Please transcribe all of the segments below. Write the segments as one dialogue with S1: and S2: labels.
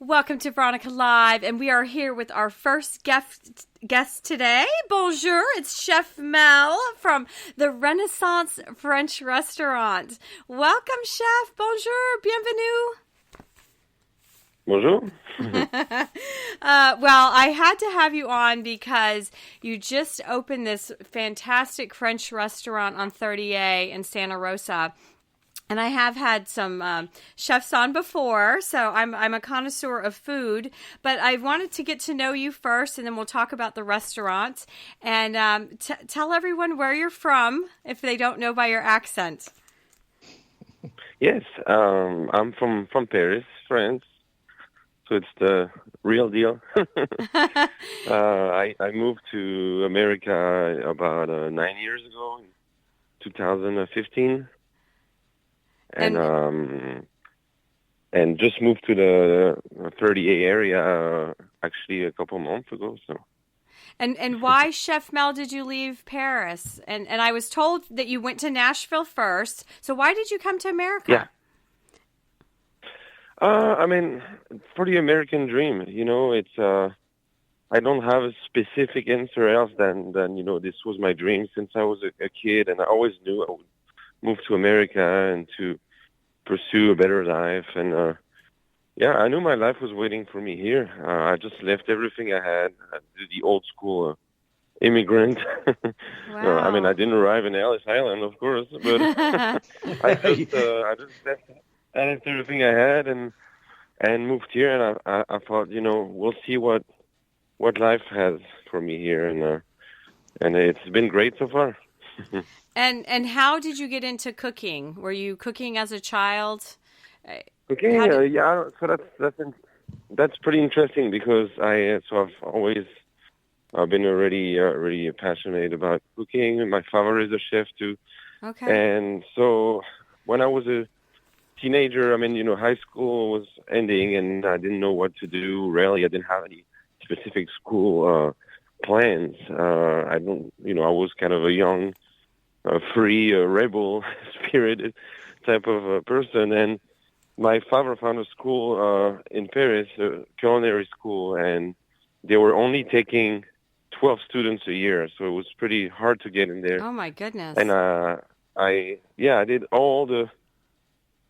S1: Welcome to Veronica Live, and we are here with our first guest today. Bonjour, it's Chef Mel from the Renaissance French Restaurant. Welcome, Chef. Bonjour, bienvenue.
S2: Bonjour.
S1: Well, I had to have you on because you just opened this fantastic French restaurant on 30A in Santa Rosa. And I have had some chefs on before, so I'm a connoisseur of food. But I wanted to get to know you first, and then we'll talk about the restaurant. And tell everyone where you're from, if they don't know by your accent.
S2: Yes, I'm from Paris, France. So it's the real deal. I moved to America about 9 years ago, in 2015. And just moved to the 30A area actually a couple months ago. So.
S1: And why, Chef Mel, did you leave Paris? And I was told that you went to Nashville first. So why did you come to America?
S2: Yeah. I mean, for the American dream, it's I don't have a specific answer else than this was my dream since I was a kid, and I always knew I would move to America and to pursue a better life. And I knew my life was waiting for me here. I just left everything I had. I did the old school immigrant.
S1: Wow.
S2: I mean, I didn't arrive in Ellis Island, of course, but I left everything I had and moved here. And I thought, we'll see what life has for me here, and it's been great so far.
S1: And how did you get into cooking? Were you cooking as a child?
S2: Cooking, So that's pretty interesting because I've always been really passionate about cooking. And my father is a chef too.
S1: Okay.
S2: And so when I was a teenager, high school was ending and I didn't know what to do. Really, I didn't have any specific school plans. I was kind of a young, free, rebel spirited type of person. And my father found a school in Paris, a culinary school, and they were only taking 12 students a year. So it was pretty hard to get in there.
S1: Oh, my goodness.
S2: And I did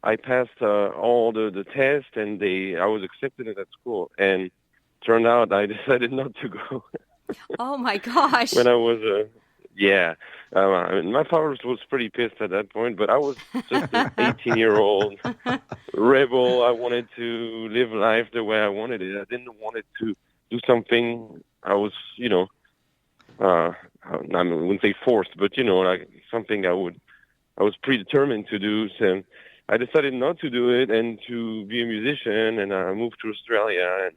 S2: I passed all the tests, and I was accepted at that school. And turned out I decided not to go.
S1: Oh my gosh!
S2: When I was my father was pretty pissed at that point, but I was just an 18-year-old rebel. I wanted to live life the way I wanted it. I didn't want it to do something. I was, I wouldn't say forced, but like something I was predetermined to do. So I decided not to do it and to be a musician, and I moved to Australia and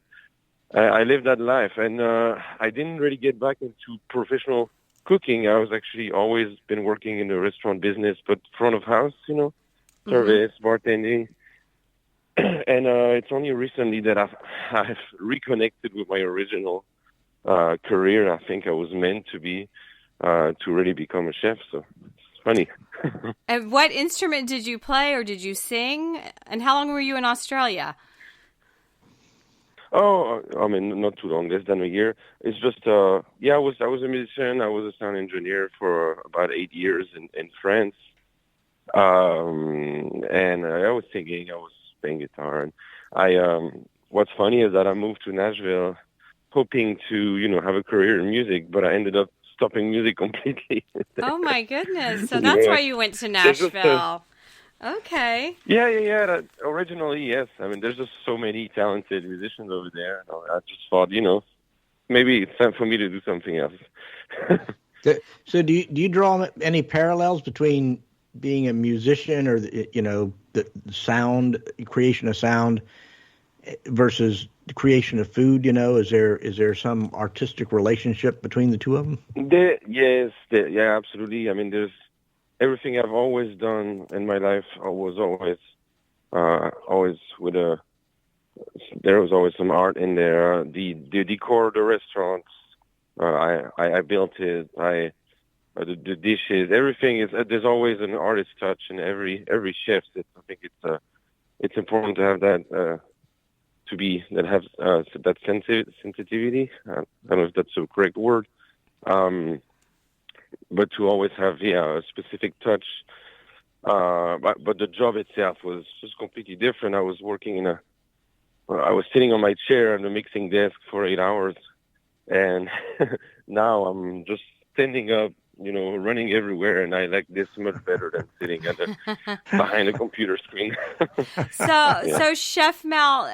S2: I lived that life, and I didn't really get back into professional cooking. I was actually always been working in the restaurant business, but front of house, service, bartending. And it's only recently that I've reconnected with my original career. I think I was meant to be to really become a chef. So it's funny.
S1: And what instrument did you play, or did you sing? And how long were you in Australia?
S2: Oh, not too long, less than a year. It's just, I was a musician. I was a sound engineer for about 8 years in France. And I was singing, I was playing guitar. And what's funny is that I moved to Nashville hoping to, have a career in music, but I ended up stopping music completely.
S1: Oh my goodness. So that's why you went to Nashville. Okay.
S2: Yeah. Originally, yes. There's just so many talented musicians over there. I just thought, maybe it's time for me to do something else.
S3: So do you draw any parallels between being a musician or, the sound, creation of sound versus the creation of food? Is there some artistic relationship between the two of them?
S2: Yes, absolutely. There's everything I've always done in my life was always with there was always some art in there. The decor of the restaurants, I built it. The dishes, everything is. There's always an artist touch in every chef. I think it's important to have that that have that sensitivity. I don't know if that's the correct word, but to always have a specific touch. But the job itself was just completely different. I was sitting on my chair at the mixing desk for 8 hours, and now I'm just standing up, running everywhere, and I like this much better than sitting behind a computer screen.
S1: So Chef Mel,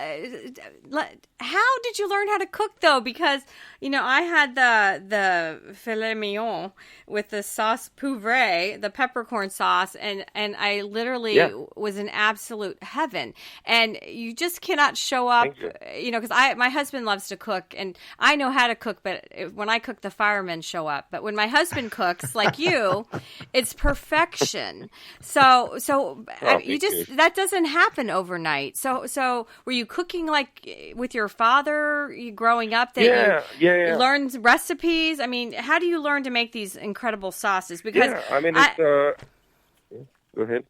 S1: how did you learn how to cook though? Because I had the filet mignon with the sauce poivrée, the peppercorn sauce, and I literally was in absolute heaven. And you just cannot show up, because my husband loves to cook, and I know how to cook, but when I cook, the firemen show up. But when my husband cooks, like you, it's perfection. So that doesn't happen overnight. So were you cooking like with your father growing up? That you learned recipes. I mean, how do you learn to make these incredible sauces? Because
S2: go ahead.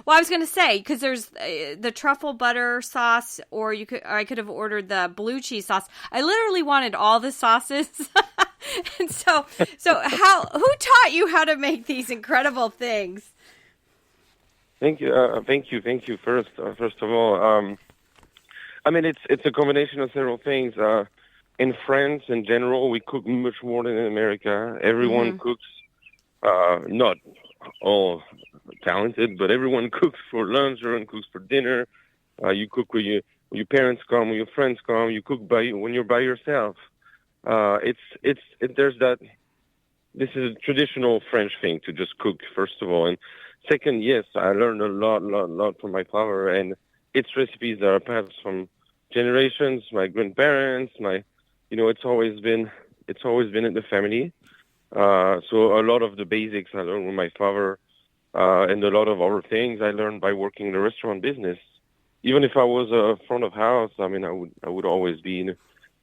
S1: Well, I was going to say, because there's the truffle butter sauce, or I could have ordered the blue cheese sauce. I literally wanted all the sauces. And so who taught you how to make these incredible things?
S2: Thank you. First of all, it's a combination of several things. In France, in general, we cook much more than in America. Everyone cooks, not all talented, but everyone cooks for lunch, everyone cooks for dinner. You cook when your parents come, when your friends come. You cook when you're by yourself. There's that. This is a traditional French thing to just cook, first of all, and second, yes, I learned a lot from my father, and its recipes that are passed from generations. My grandparents, it's always been in the family. So a lot of the basics I learned with my father, and a lot of other things I learned by working in the restaurant business. Even if I was a front of house, I would always be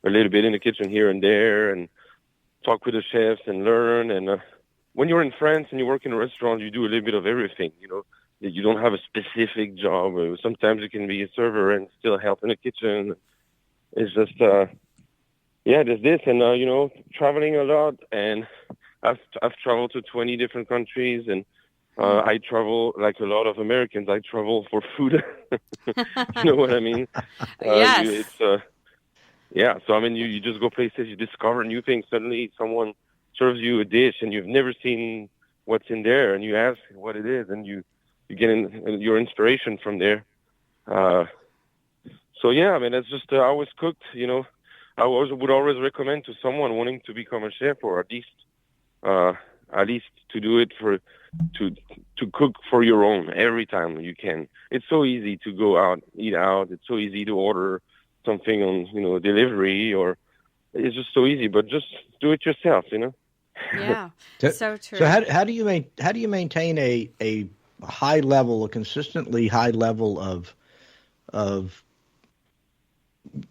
S2: a little bit in the kitchen here and there, and talk with the chefs and learn. And when you're in France and you work in a restaurant, you do a little bit of everything. You don't have a specific job. Sometimes you can be a server and still help in the kitchen. It's just there's this, and traveling a lot, and I've traveled to 20 different countries, and I travel like a lot of Americans. I travel for food. You know what I mean?
S1: Yes.
S2: So you just go places, you discover new things. Suddenly, someone serves you a dish, and you've never seen what's in there, and you ask what it is, and you get your inspiration from there. It's just I always cooked. I would always recommend to someone wanting to become a chef, or at least to do it to cook for your own every time you can. It's so easy to go out, eat out. It's so easy to order something on delivery, or it's just so easy. But just do it yourself.
S1: Yeah, so true.
S3: So how do you maintain a high level, a consistently high level of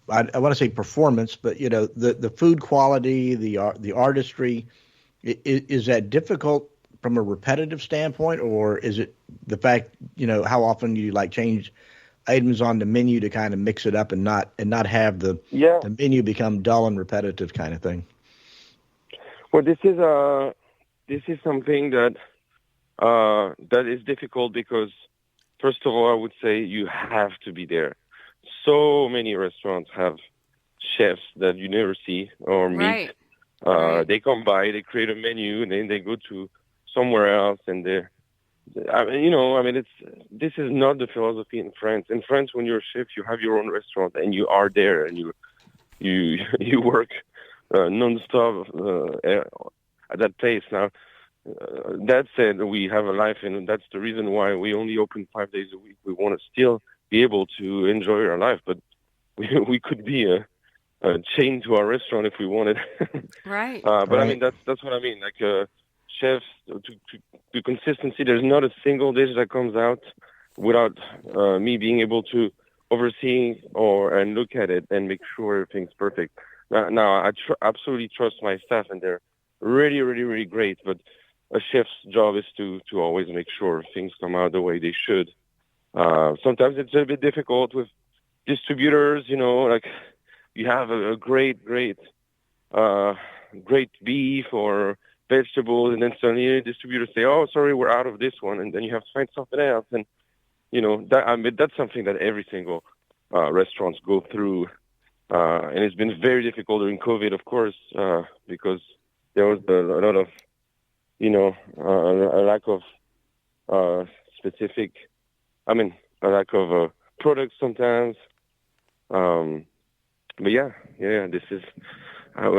S3: I want to say performance, but the food quality, the artistry, is that difficult from a repetitive standpoint, or is it the fact how often you change items on the menu to kind of mix it up and not have the menu become dull and repetitive kind of thing?
S2: Well, this is something that is difficult because, first of all, I would say you have to be there. So many restaurants have chefs that you never see or meet.
S1: Right.
S2: They come by, they create a menu, and then they go to somewhere else, and this is not the philosophy in France. In France, when you're a chef, you have your own restaurant, and you are there, and you work nonstop at that place. Now, that said, we have a life, and that's the reason why we only open 5 days a week. We want to still be able to enjoy our life, but we could be a chain to our restaurant if we wanted.
S1: Right.
S2: But that's what I mean. Like chefs, to consistency. There's not a single dish that comes out without me being able to oversee and look at it and make sure everything's perfect. Now I absolutely trust my staff, and they're really, really, really great. But a chef's job is to always make sure things come out the way they should. Sometimes it's a bit difficult with distributors, like you have a great beef or vegetables, and then suddenly distributors say, "Oh, sorry, we're out of this one," and then you have to find something else. And that's something that every single restaurants go through, and it's been very difficult during COVID, of course, because there was a lot of a lack of a lack of products sometimes. But yeah, this is how,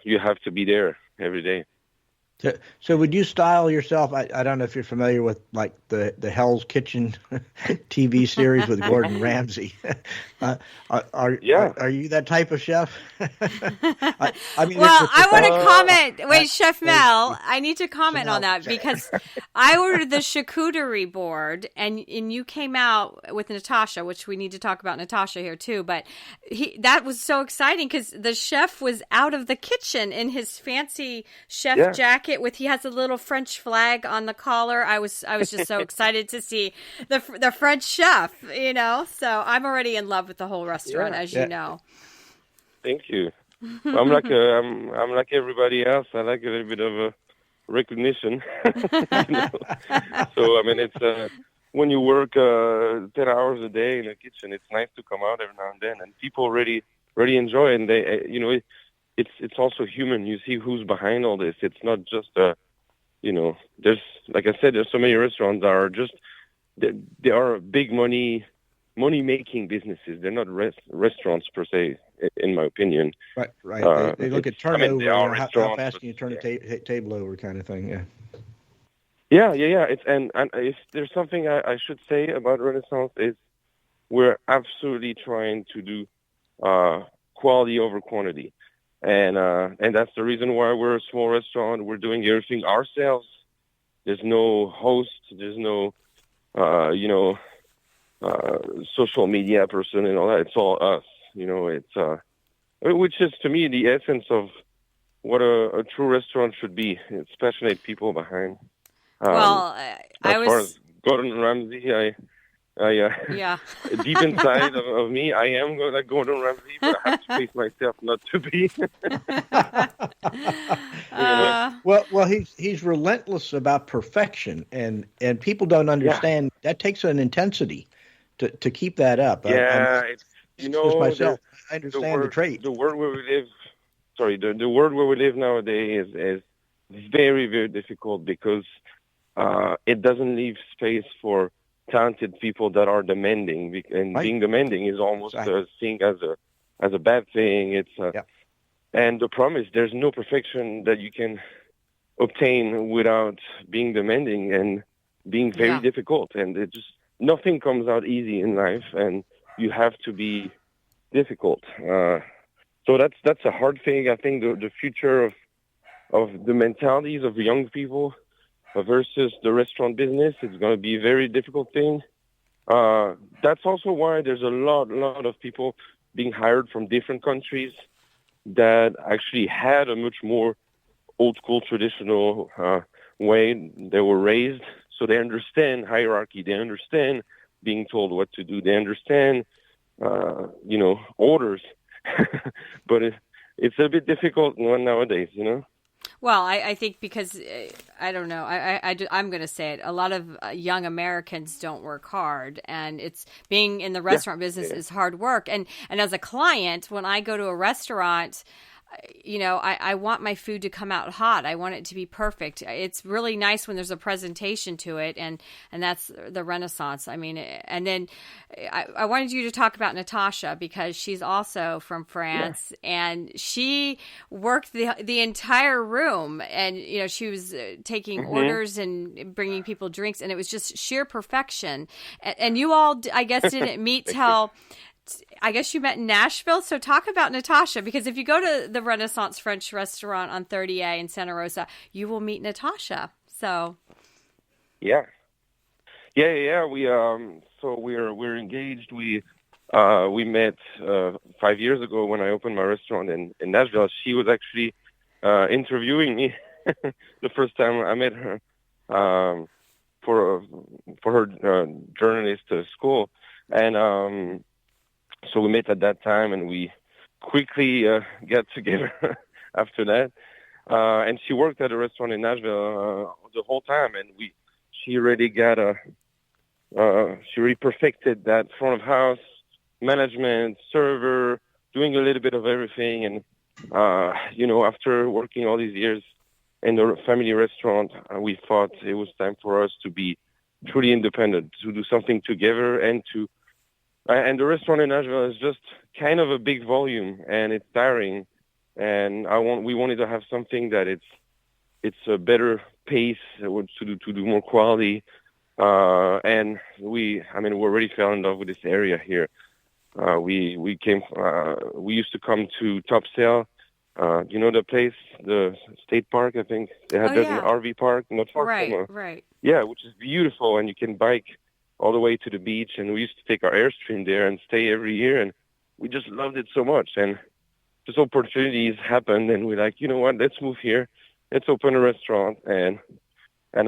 S2: you have to be there every day.
S3: So would you style yourself? I don't know if you're familiar with like the Hell's Kitchen TV series with Gordon Ramsay. Are you that type of chef?
S1: I want to comment. Wait, Chef Mel, I need to comment on that because I ordered the charcuterie board, and you came out with Natasha, which we need to talk about Natasha here too. But that was so exciting because the chef was out of the kitchen in his fancy chef jacket. He has a little French flag on the collar. I was just so excited to see the French chef, So I'm already in love with the whole restaurant, as you know.
S2: Thank you. I'm like everybody else. I like a little bit of recognition. So it's when you work 10 hours a day in a kitchen, it's nice to come out every now and then, and people really enjoy it. And they, it's also human. You see who's behind all this. It's not just there's, like I said, there's so many restaurants that are just they are big money making businesses. They're not restaurants per se, in my opinion.
S3: Right. They look at turnover. How fast can you turn a table over, kind of thing.
S2: Yeah. It's and if there's something I should say about Renaissance is we're absolutely trying to do quality over quantity. And that's the reason why we're a small restaurant. We're doing everything ourselves. There's no host. There's no, social media person and all that. It's all us. It's which is to me the essence of what a true restaurant should be. It's passionate people behind. As Gordon Ramsay, deep inside of me, I am like Gordon Ramsay, but I have to face myself not to be.
S3: Well, he's relentless about perfection, and people don't understand that takes an intensity to keep that up. Myself, I understand the trait.
S2: The world where we live, the world where we live nowadays is very, very difficult because it doesn't leave space for talented people that are demanding, and being demanding is almost seen as a bad thing. And the problem is there's no perfection that you can obtain without being demanding and being very difficult. And nothing comes out easy in life, and you have to be difficult. So that's a hard thing. I think the future of the mentalities of young people versus the restaurant business, it's going to be a very difficult thing. That's also why there's a lot of people being hired from different countries that actually had a much more old school traditional way they were raised. So they understand hierarchy. They understand being told what to do. They understand, orders. But it's a bit difficult nowadays,
S1: Well, I think because, I don't know, I'm going to say it, a lot of young Americans don't work hard, and it's being in the restaurant business is hard work. And as a client, when I go to a restaurant, I want my food to come out hot. I want it to be perfect. It's really nice when there's a presentation to it, and that's the Renaissance. And then I wanted you to talk about Natasha because she's also from France, and she worked the entire room, and she was taking orders and bringing people drinks, and it was just sheer perfection. And you all, I guess, didn't meet till. I guess you met in Nashville. So talk about Natasha, because if you go to the Renaissance French restaurant on 30A in Santa Rosa, you will meet Natasha. So.
S2: Yeah. We're engaged. We met 5 years ago when I opened my restaurant in Nashville. She was actually interviewing me the first time I met her for her journalist school, and So we met at that time, and we quickly got together after that. And she worked at a restaurant in Nashville the whole time, and she really got she really perfected that front of house management, server, doing a little bit of everything. And after working all these years in the family restaurant, we thought it was time for us to be truly independent, to do something together, and the restaurant in Nashville is just kind of a big volume, and it's tiring. And we wanted to have something that it's a better pace to do more quality. And we already fell in love with this area here. We used to come to Topsail. You know the place, the state park, I think. There's an RV park not far from
S1: Right.
S2: Yeah, which is beautiful, and you can bike all the way to the beach. And we used to take our Airstream there and stay every year, and we just loved it so much. And just opportunities happened, and we're like, you know what, let's move here. Let's open a restaurant. And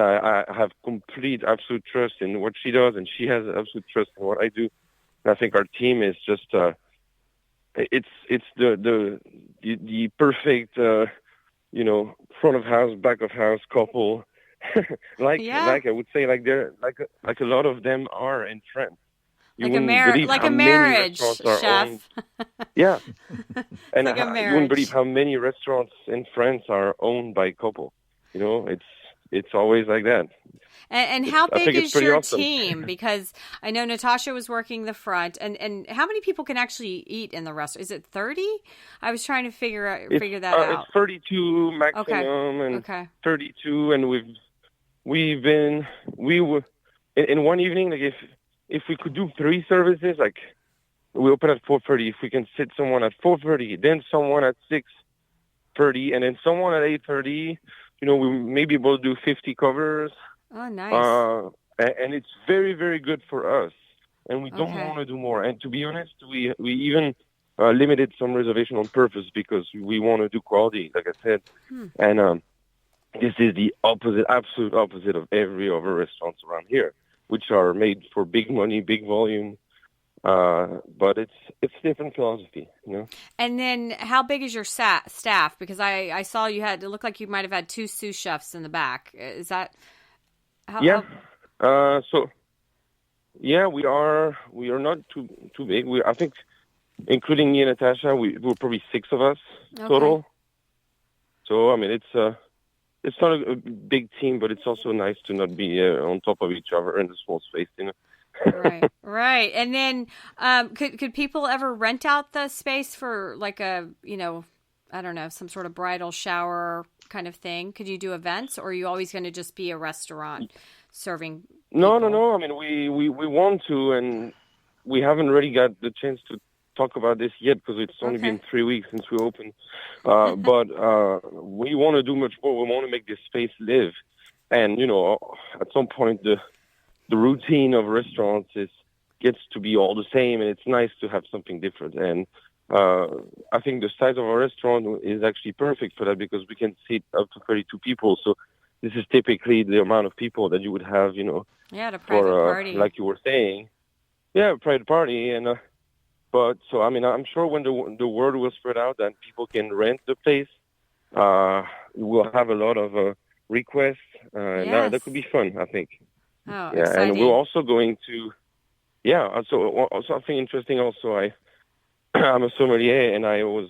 S2: I have complete, absolute trust in what she does, and she has absolute trust in what I do. And I think our team is just it's the perfect front of house, back of house couple. like I would say, like they're like a lot of them are in France.
S1: Like a marriage, chef.
S2: Yeah, and you wouldn't believe how many restaurants in France are owned by couple. It's always like that.
S1: And how big is your team? Because I know Natasha was working the front, and how many people can actually eat in the restaurant? Is it 30? I was trying to figure that out.
S2: It's 32 maximum, and 32, and we were in one evening. Like if we could do 3 services, like we open at 4:30. If we can sit someone at 4:30, then someone at 6:30, and then someone at 8:30. We may be able to do 50 covers.
S1: Oh, nice.
S2: And it's very, very good for us. And we don't want to do more. And to be honest, we even limited some reservation on purpose because we want to do quality, like I said. And this is the absolute opposite of every other restaurants around here, which are made for big money, big volume. But it's different philosophy,
S1: And then how big is your staff? Because I saw it looked like you might have had 2 sous chefs in the back. Is that how?
S2: Yeah. We are not too big. I think, including me and Natasha, we're probably 6 of us total. So, it's not a big team, but it's also nice to not be on top of each other in the small space,
S1: Right. And then, could people ever rent out the space for like a, I don't know, some sort of bridal shower kind of thing? Could you do events, or are you always going to just be a restaurant serving people?
S2: No. We want to, and we haven't really got the chance to talk about this yet because it's only been 3 weeks since we opened. But we want to do much more. We want to make this space live. And, at some point, the routine of restaurants gets to be all the same, and it's nice to have something different. And I think the size of our restaurant is actually perfect for that because we can seat up to 32 people. So this is typically the amount of people that you would have,
S1: at a private party,
S2: like you were saying. Yeah, a private party. And but so I'm sure when the word will spread out that people can rent the place, we'll have a lot of requests. That could be fun, I think.
S1: Oh,
S2: yeah,
S1: exciting.
S2: And we're also going to, also something interesting. Also, I'm a sommelier, and I was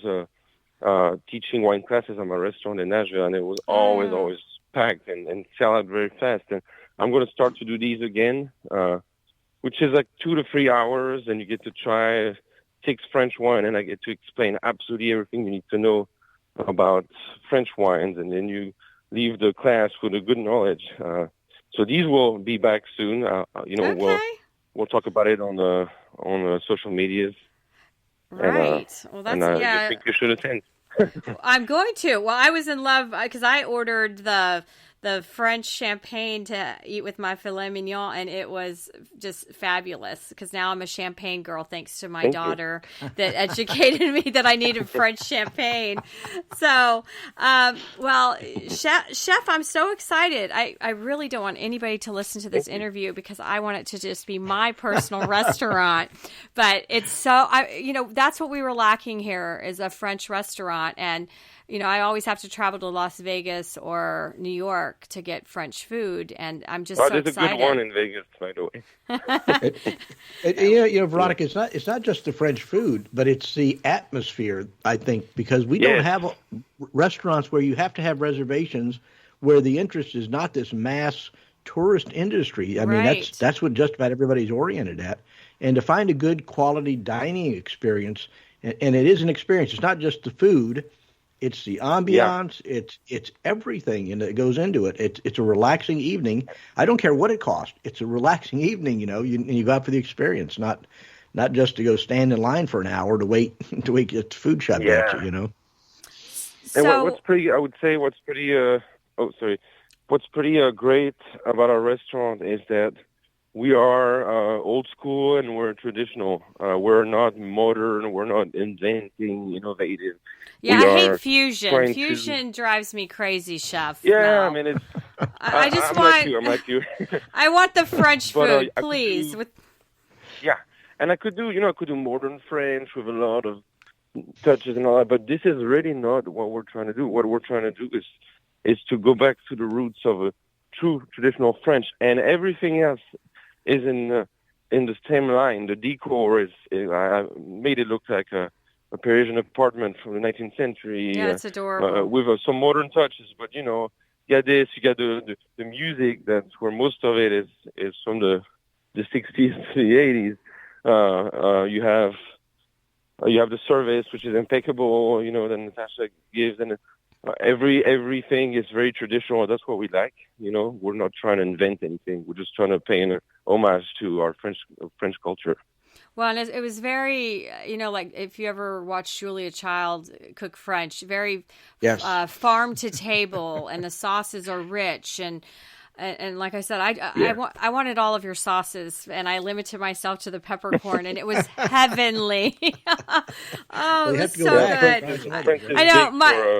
S2: teaching wine classes at my restaurant in Nashville, and it was always packed and sell out very fast. And I'm going to start to do these again, which is like 2 to 3 hours, and you get to try 6 French wine, and I get to explain absolutely everything you need to know about French wines, and then you leave the class with a good knowledge. So these will be back soon. We'll talk about it on social medias.
S1: Right.
S2: And I think you should attend.
S1: I'm going to. Well, I was in love because I ordered the the French champagne to eat with my filet mignon, and it was just fabulous because now I'm a champagne girl thanks to my daughter that educated me that I needed French champagne. So, well, Chef, I'm so excited. I really don't want anybody to listen to this interview because I want it to just be my personal restaurant. But it's so, that's what we were lacking here is a French restaurant. And, I always have to travel to Las Vegas or New York to get French food. And I'm just so
S2: there's
S1: excited.
S2: a good one in Vegas, by the way.
S3: Veronica, it's not just the French food, but it's the atmosphere, I think, because we don't have restaurants where you have to have reservations where the interest is not this mass tourist industry. I mean, that's what just about everybody's oriented at. And to find a good quality dining experience, and it is an experience, it's not just the food, it's the ambiance, it's everything that goes into it. It's a relaxing evening. I don't care what it costs. It's a relaxing evening, you go out for the experience, not just to go stand in line for an hour to wait to get food shoved at you,
S2: So, and what's pretty great about our restaurant is that we are old school and we're traditional. We're not modern. We're not inventing, innovative.
S1: Yeah, I hate fusion. Fusion drives me crazy, Chef.
S2: Yeah,
S1: Mel.
S2: I mean,
S1: I just
S2: I'm
S1: want.
S2: I'm like you.
S1: I want the French food, please.
S2: And I could do modern French with a lot of touches and all that. But this is really not what we're trying to do. What we're trying to do is to go back to the roots of a true traditional French, and everything else is in the same line. The decor is I made it look like a Parisian apartment from the 19th century.
S1: Yeah, it's adorable.
S2: With some modern touches, but you got this. You got the music. That's where most of it is from the 60s to the 80s. You have the service, which is impeccable. That Natasha gives, and everything is very traditional. That's what we like. We're not trying to invent anything. We're just trying to pay an homage to our French culture.
S1: Well, and it was very, like if you ever watched Julia Child cook French, very farm to table, and the sauces are rich and like I said, I wanted all of your sauces, and I limited myself to the peppercorn, and it was heavenly. It was so good. I know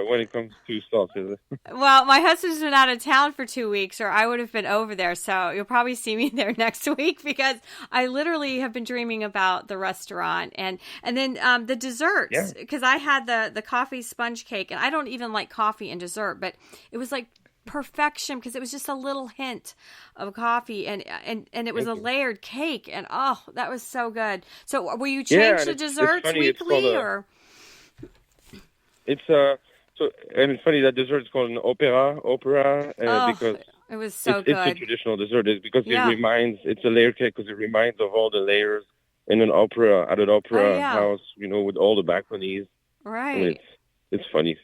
S2: when it comes to sauces.
S1: Well, my husband's been out of town for 2 weeks, or I would have been over there. So you'll probably see me there next week because I literally have been dreaming about the restaurant and then the desserts because I had the coffee sponge cake, and I don't even like coffee and dessert, but it was like perfection because it was just a little hint of coffee and it was a layered cake, and that was so good. So will you change the desserts weekly or
S2: it's it's funny that dessert is called an opera because
S1: it was so
S2: good. It's a traditional dessert because it's a layered cake because it reminds of all the layers in an opera at an opera house, with all the balconies.
S1: Right.
S2: I mean, it's funny.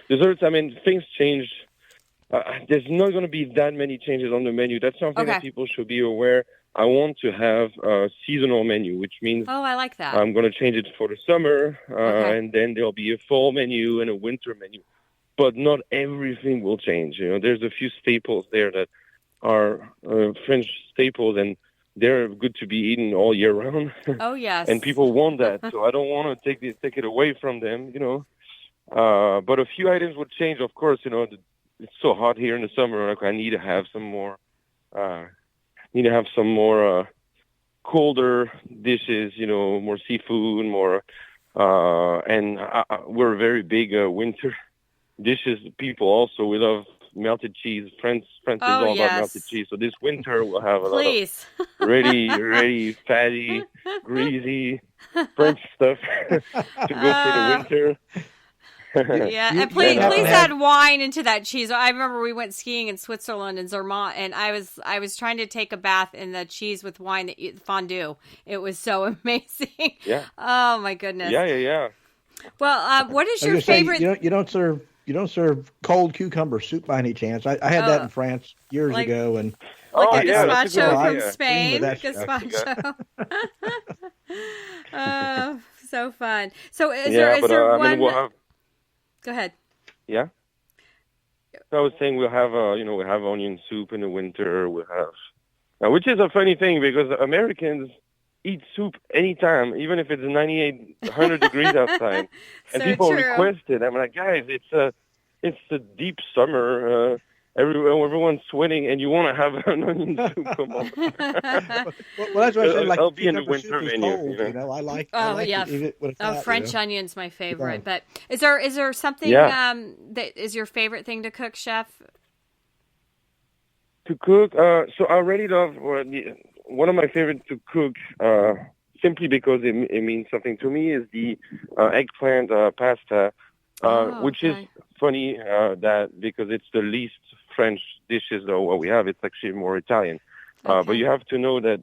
S2: Desserts, I mean, things changed. There's not going to be that many changes on the menu. That's something that people should be aware. I want to have a seasonal menu, which means
S1: I like that.
S2: I'm going to change it for the summer, and then there'll be a fall menu and a winter menu. But not everything will change. There's a few staples there that are French staples, and they're good to be eaten all year round.
S1: Oh, yes.
S2: And people want that, so I don't want to take it away from them, But a few items would change, of course, It's so hot here in the summer. Like I need to have some more, colder dishes. More seafood, more, and we're very big winter dishes people. Also, we love melted cheese. France is all about melted cheese. So this winter we'll have a lot of really fatty, greasy French stuff to go for the winter.
S1: Yeah, and please add wine into that cheese. I remember we went skiing in Switzerland in Zermatt, and I was trying to take a bath in the cheese with wine fondue. It was so amazing.
S2: Yeah.
S1: Oh my goodness.
S2: Yeah.
S1: Well, what is your favorite?
S3: You don't serve cold cucumber soup by any chance. I had that in France years ago, and
S1: like a gazpacho from Spain. Gazpacho. So fun. So is there one?
S2: We'll have...
S1: Go ahead.
S2: Yeah. So I was saying we'll have we have onion soup in the winter. We'll have, which is a funny thing because Americans eat soup anytime, even if it's 98, 100 degrees outside, and
S1: So
S2: people
S1: true.
S2: request it. I'm like, guys, it's the deep summer. Everyone's sweating, and you want to have an onion soup. Come on.
S3: Well, that's why I said like
S2: I'll be in the
S3: cucumber soup
S2: winter
S3: is
S2: menu.
S3: cold. I like.
S1: Oh,
S3: I like
S1: yeah.
S3: it, even with a
S1: Oh,
S3: fat,
S1: French onion's my favorite.
S3: Yeah.
S1: But is there something that is your favorite thing to cook, Chef?
S2: To cook, so I really love one of my favorites to cook, simply because it means something to me, is the eggplant pasta, which is
S1: okay.
S2: funny that because it's the least French dishes though what we have. It's actually more Italian,
S1: Okay.
S2: but you have to know that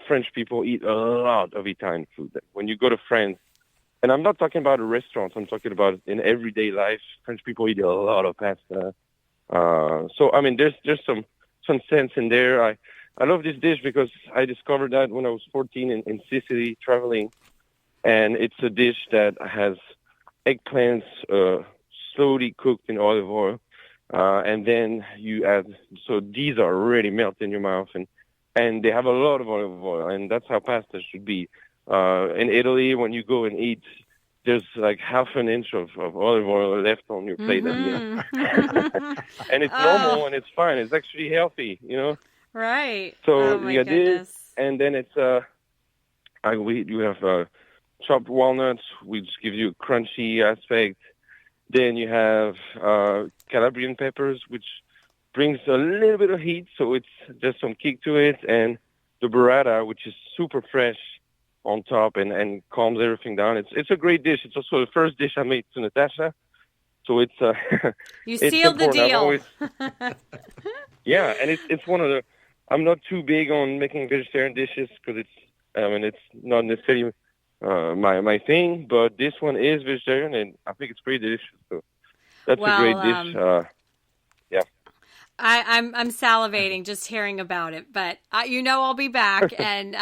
S2: French people eat a lot of Italian food. When you go to France, and I'm not talking about a restaurant, I'm talking about in everyday life. French people eat a lot of pasta. So I mean, there's some sense in there. I love this dish because I discovered that when I was 14 in Sicily traveling, and it's a dish that has eggplants slowly cooked in olive oil, and then you add. So these are really melt in your mouth, and they have a lot of olive oil, and that's how pasta should be. In Italy, when you go and eat, there's like half an inch of olive oil left on your plate, and it's normal and it's fine. It's actually healthy,
S1: Right.
S2: So
S1: Oh my
S2: you got
S1: goodness.
S2: this, and then it's you have chopped walnuts, which gives you a crunchy aspect. Then you have Calabrian peppers, which brings a little bit of heat, so it's just some kick to it, and the burrata, which is super fresh on top and calms everything down. It's a great dish. It's also the first dish I made to Natasha, so it's
S1: You
S2: it's
S1: sealed the
S2: important.
S1: deal.
S2: Yeah, and it's one of the. I'm not too big on making vegetarian dishes because it's not necessarily my thing, but this one is vegetarian, and I think it's pretty delicious. So that's a great dish. Yeah.
S1: I'm salivating just hearing about it, but I'll be back, and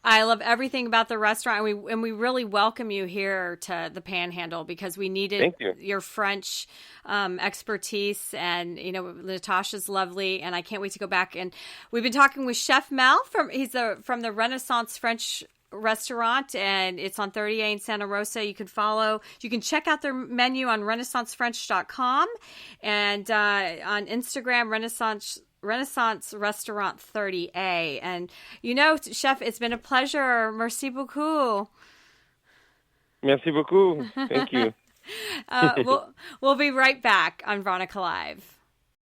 S1: I love everything about the restaurant, and we really welcome you here to the Panhandle because we needed your French expertise, and Natasha's lovely, and I can't wait to go back. And we've been talking with Chef Mel from the Renaissance French restaurant, and it's on 30A in Santa Rosa. You can check out their menu on renaissancefrench.com and on Instagram, Renaissance Restaurant 30A. And Chef, it's been a pleasure. Merci beaucoup.
S2: Merci beaucoup. Thank you.
S1: We'll be right back on Veronica Live.